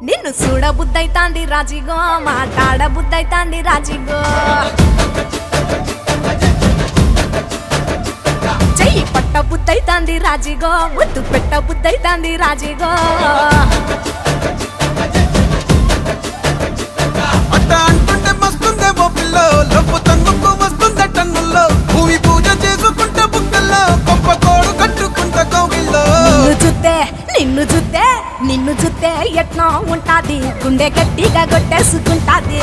నిన్ను చూడబుద్దైతాంది రాజిగో మాట్లాడబుద్దైతాంది రాజిగో చెయ్యి పట్టబుద్దైతాంది రాజిగో ముద్దు పెట్టబుద్దైతాంది రాజిగో అట్ట అంటుంటే మస్తుందేమో పిల్లో లొప్పు తన్నుకు వస్తుందే టన్నుల్లో భూమి పూజ చేసుకుంటే బుక్కల్లో గొప్ప కోడు కట్టుకుంటే కౌగిల్లో నిన్ను చూస్తే ఎట్నో ఉంటాది గుండె గట్టిగా కొట్టేసుకుంటాది